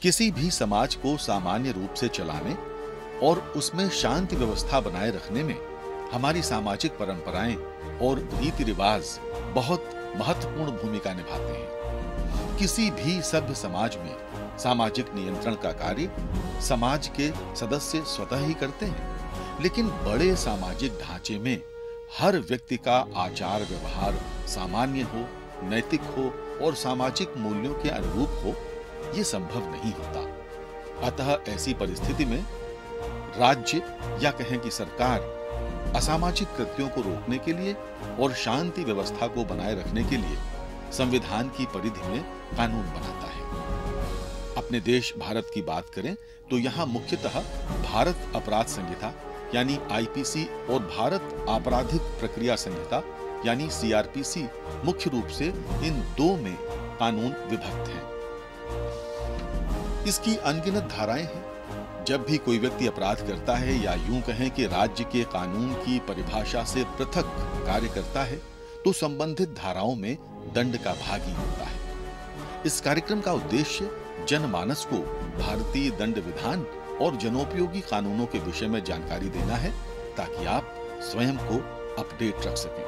किसी भी समाज को सामान्य रूप से चलाने और उसमें शांति व्यवस्था बनाए रखने में हमारी सामाजिक परंपराएं और रीति रिवाज बहुत महत्वपूर्ण भूमिका निभाते हैं। किसी भी सभ्य समाज में सामाजिक नियंत्रण का कार्य समाज के सदस्य स्वतः ही करते हैं, लेकिन बड़े सामाजिक ढांचे में हर व्यक्ति का आचार व्यवहार सामान्य हो, नैतिक हो और सामाजिक मूल्यों के अनुरूप हो, ये संभव नहीं होता। अतः ऐसी परिस्थिति में राज्य या कहें कि सरकार असामाजिक कृत्यों को रोकने के लिए और शांति व्यवस्था को बनाए रखने के लिए संविधान की परिधि में कानून बनाता है। अपने देश भारत की बात करें तो यहाँ मुख्यतः भारत अपराध संहिता यानी आईपीसी और भारत आपराधिक प्रक्रिया संहिता यानी सीआरपीसी मुख्य रूप से इन दो में कानून विभक्त हैं। इसकी अनगिनत धाराएं हैं। जब भी कोई व्यक्ति अपराध करता है या यूं कहें कि राज्य के कानून की परिभाषा से पृथक कार्य करता है तो संबंधित धाराओं में दंड का भागी होता है। इस कार्यक्रम का उद्देश्य जनमानस को भारतीय दंड विधान और जनोपयोगी कानूनों के विषय में जानकारी देना है ताकि आप स्वयं को अपडेट रख सकें।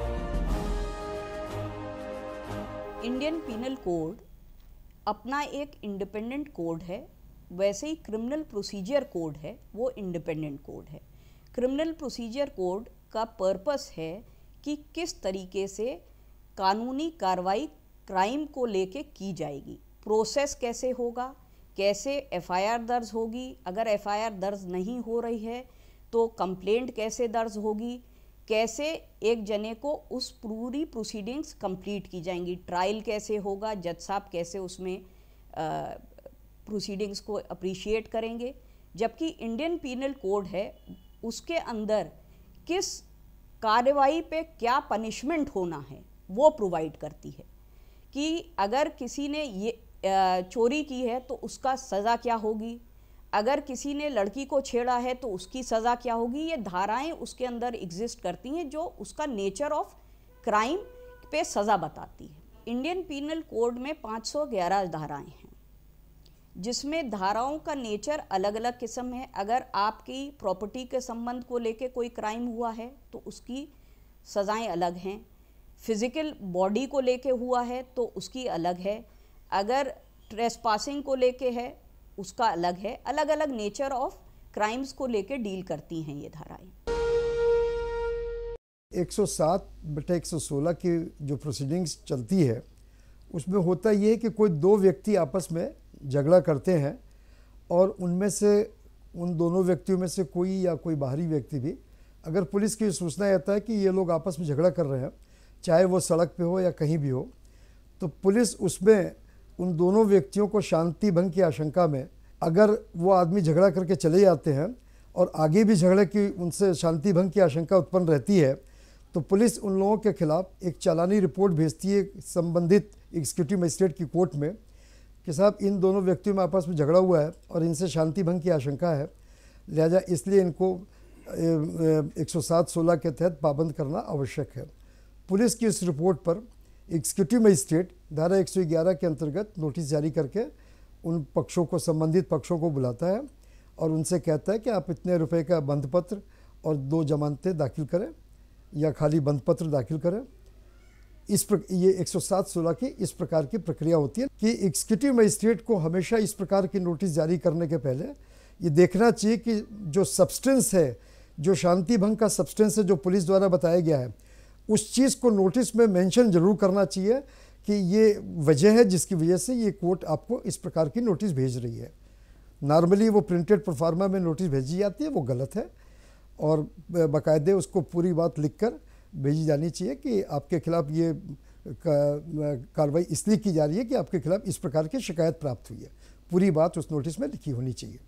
इंडियन पीनल कोड अपना एक इंडिपेंडेंट कोड है, वैसे ही क्रिमिनल प्रोसीजर कोड है, वो इंडिपेंडेंट कोड है। क्रिमिनल प्रोसीजर कोड का पर्पस है कि किस तरीके से कानूनी कार्रवाई क्राइम को लेके की जाएगी, प्रोसेस कैसे होगा, कैसे एफआईआर दर्ज होगी, अगर एफआईआर दर्ज नहीं हो रही है तो कंप्लेंट कैसे दर्ज होगी, कैसे एक जने को उस पूरी प्रोसीडिंग्स कंप्लीट की जाएंगी, ट्रायल कैसे होगा, जज साहब कैसे उसमें प्रोसीडिंग्स को अप्रिशिएट करेंगे। जबकि इंडियन पीनल कोड है उसके अंदर किस कार्रवाई पे क्या पनिशमेंट होना है वो प्रोवाइड करती है कि अगर किसी ने ये चोरी की है तो उसका सज़ा क्या होगी, अगर किसी ने लड़की को छेड़ा है तो उसकी सज़ा क्या होगी। ये धाराएं उसके अंदर एग्जिस्ट करती हैं जो उसका नेचर ऑफ क्राइम पे सज़ा बताती है। इंडियन पीनल कोड में 511 धाराएं हैं जिसमें धाराओं का नेचर अलग अलग किस्म है। अगर आपकी प्रॉपर्टी के संबंध को लेके कोई क्राइम हुआ है तो उसकी सज़ाएं अलग हैं, फिजिकल बॉडी को लेके हुआ है तो उसकी अलग है, अगर ट्रेसपासिंग को लेके है उसका अलग है। अलग अलग नेचर ऑफ क्राइम्स को लेके डील करती हैं ये धाराएं। 107/116 की जो प्रोसीडिंग्स चलती है उसमें होता ये है कि कोई दो व्यक्ति आपस में झगड़ा करते हैं और उनमें से उन दोनों व्यक्तियों में से कोई या कोई बाहरी व्यक्ति भी अगर पुलिस की सूचना आता है कि ये लोग आपस में झगड़ा कर रहे हैं, चाहे वो सड़क पे हो या कहीं भी हो, तो पुलिस उसमें उन दोनों व्यक्तियों को शांति भंग की आशंका में अगर वो आदमी झगड़ा करके चले जाते हैं और आगे भी झगड़े की उनसे शांति भंग की आशंका उत्पन्न रहती है तो पुलिस उन लोगों के खिलाफ एक चालानी रिपोर्ट भेजती है संबंधित एग्जीक्यूटिव मजिस्ट्रेट की कोर्ट में कि साहब इन दोनों व्यक्तियों में आपस में झगड़ा हुआ है और इनसे शांति भंग की आशंका है, लिहाजा इसलिए इनको 107/16 के तहत पाबंद करना आवश्यक है। पुलिस की इस रिपोर्ट पर एग्जीक्यूटिव मजिस्ट्रेट धारा 111 के अंतर्गत नोटिस जारी करके उन पक्षों को, संबंधित पक्षों को बुलाता है और उनसे कहता है कि आप इतने रुपए का बंद पत्र और 2 जमानतें दाखिल करें या खाली बंद पत्र दाखिल करें। ये 107/16 की इस प्रकार की प्रक्रिया होती है कि एग्जीक्यूटिव मजिस्ट्रेट को हमेशा इस प्रकार की नोटिस जारी करने के पहले ये देखना चाहिए कि जो सब्सटेंस है, जो शांति भंग का सब्सटेंस है जो पुलिस द्वारा बताया गया है, उस चीज़ को नोटिस में मेंशन जरूर करना चाहिए कि ये वजह है जिसकी वजह से ये कोर्ट आपको इस प्रकार की नोटिस भेज रही है। नॉर्मली वो प्रिंटेड प्रोफार्मा में नोटिस भेजी जाती है, वो गलत है और बाकायदे उसको पूरी बात लिखकर भेजी जानी चाहिए कि आपके खिलाफ ये कार्रवाई इसलिए की जा रही है कि आपके खिलाफ इस प्रकार की शिकायत प्राप्त हुई है। पूरी बात उस नोटिस में लिखी होनी चाहिए।